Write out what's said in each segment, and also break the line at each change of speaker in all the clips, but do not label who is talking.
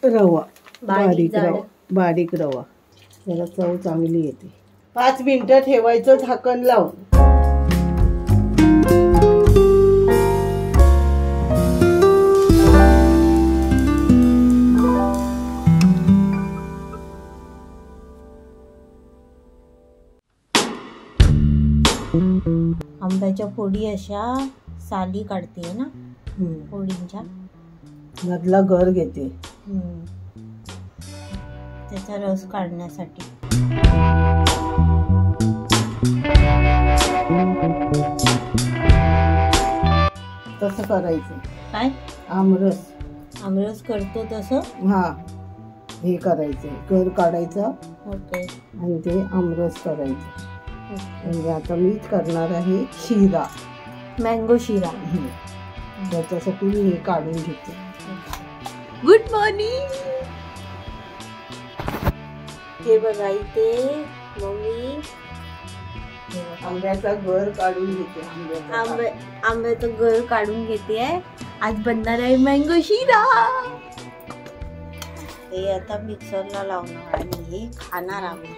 रवा,
बारीक
बारीक रवा, बारीक रवा. त्याला चव चांगली येते. 5 मिनिटं ठेवायचं झाकण लावून.
आंब्याच्या फोडी अशा साली काढते ना, फोडींच्या
मधला गर घेते.
त्याचा रस काढण्यासाठी.
तसं करायचं.
काय
आमरस?
आमरस करतो तसं.
हा, हे करायचं, गर काढायचं.
ओके.
आणि ते आमरस करायचं. म्हणजे आता मी करणार आहे शिरा,
मँगो शिरा.
त्याच्यासाठी मी हे काढून घेते.
Good morning. हे बघा इथे मम्मी
आंब्याचा गर काढून घेते.
आंब्याचं गर काढून घेते आहे. आज बनणार आहे मँगो शिरा. हे आता मिक्सरला लावणार आणि हे खाणार आम्ही.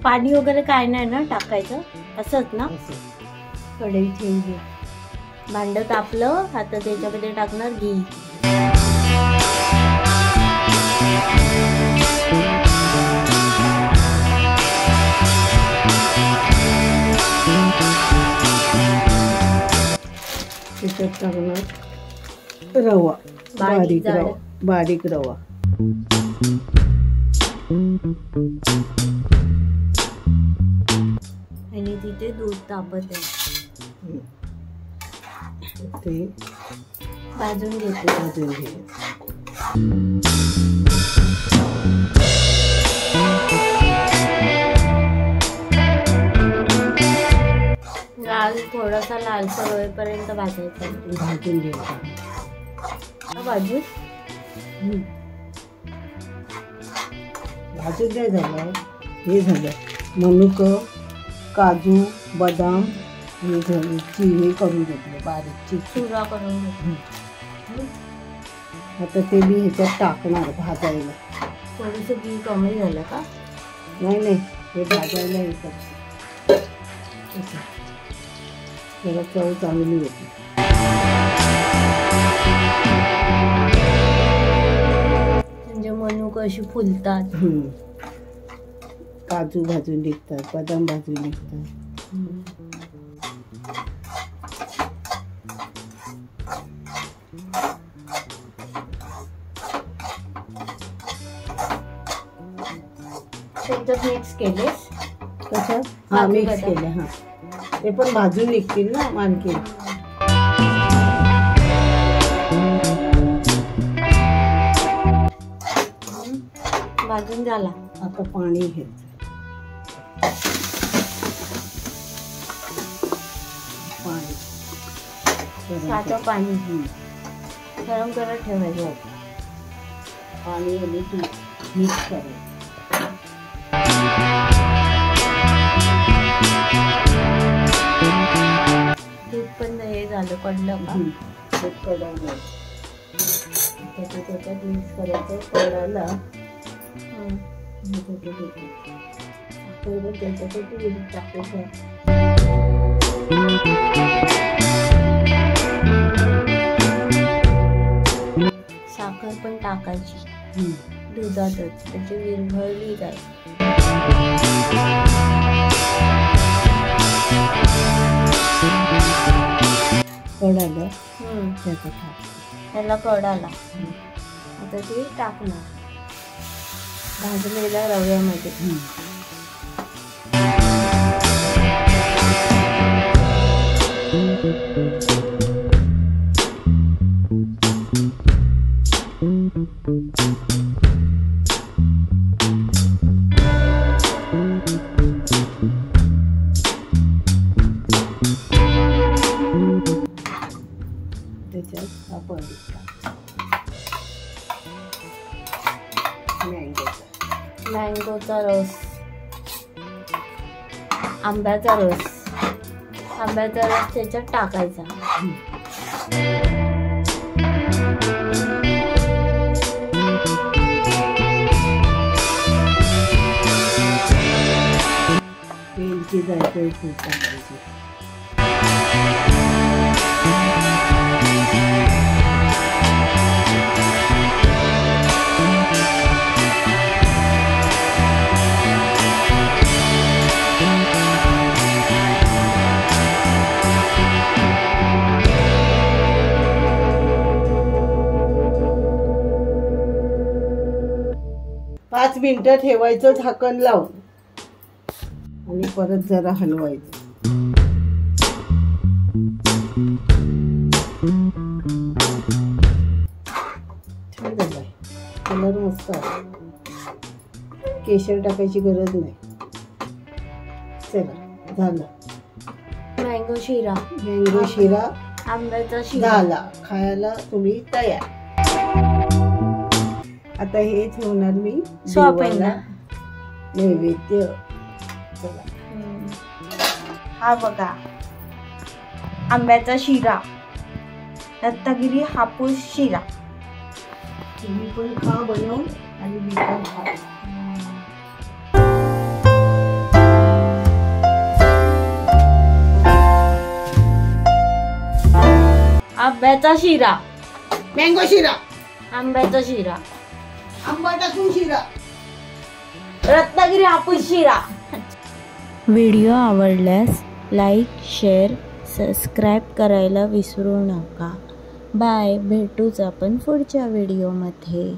पाणी वगैरे काय नाही ना टाकायचं, असंच ना. कढई ठेवली, भांड तापलं, आता त्याच्यामध्ये टाकणार घी.
त्याच्यात टाकणार रवा, बारीक रवा, बारीक रवा.
आणि तिथे दूध तापत आहे,
ते
भाजून घेते. लाल, थोडासा लालसर होईपर्यंत भाजायचा.
भाजून घ्यायचा.
भाजून
भाजून नाही झालं, हे झालं. मनुकं, काजू, बदाम हे झाले, हे करून घेतले, बारीक
चुरा करून घेतले.
आता ते मी ह्याच्यात टाकणार भाजायला.
थोडंसं घी कमी झालं का?
नाही, हे भाजायला येतं. त्याला चव चांगली येते.
म्हणजे मनुकं अशी फुलतात.
काजू भाजून निघतात, बदाम भाजून निघतात.
त्याच्यात मिक्स केलेस?
कसं? हा, मिक्स केले. हा, ते पण भाजून निघतील ना आणखी.
भाजून झाला.
आता पाणी घ्यायचं.
साधं पाणी गरम करत ठेवायचं.
पाणी आणि दूध मिक्स करायचं.
दूध पण हे झालं, कडलं का?
दूध कडवलं. त्याच्यात मिक्स करायचं. कडला त्याच्यासाठी टाकायचं. साखर पण टाकायची दुधातच, त्याची विरघळली जाईल. कडाला
त्याला कडाला आता ते टाकणार भाजलेल्या रव्यामध्ये.
त्याच्यात आपण
मँगोचा आंब्याचा रस, आंब्याचा रस त्याच्यात टाकायचा.
वेलची जायफळ पूड टाकायची. पाच मिनिटं ठेवायचं झाकण लावून आणि परत जरा हलवायचं. छान झालंय, कलर मस्त आहे. केशर टाकायची गरज नाही. चला झालं.
मँगो शिरा, आंब्याचा शिरा
झाला. खायला तुम्ही तयार. आता हे ठेवणार मी
स्वापेला
नैवेद्य. चला,
हा बघा आंब्याचा शिरा, रत्नागिरी हापूस शिरा.
तुम्ही पण खा बनवून आणि मी पण खा.
आंब्याचा शिरा,
मँगो शिरा,
आंब्याचा शिरा,
आंबा टाकून शिरा,
रत्नागिरी हापूस शिरा. व्हिडिओ आवडल्यास लाईक, शेअर, सबस्क्राईब करायला विसरू नका. बाय. भेटूच आपण पुढच्या व्हिडिओमध्ये.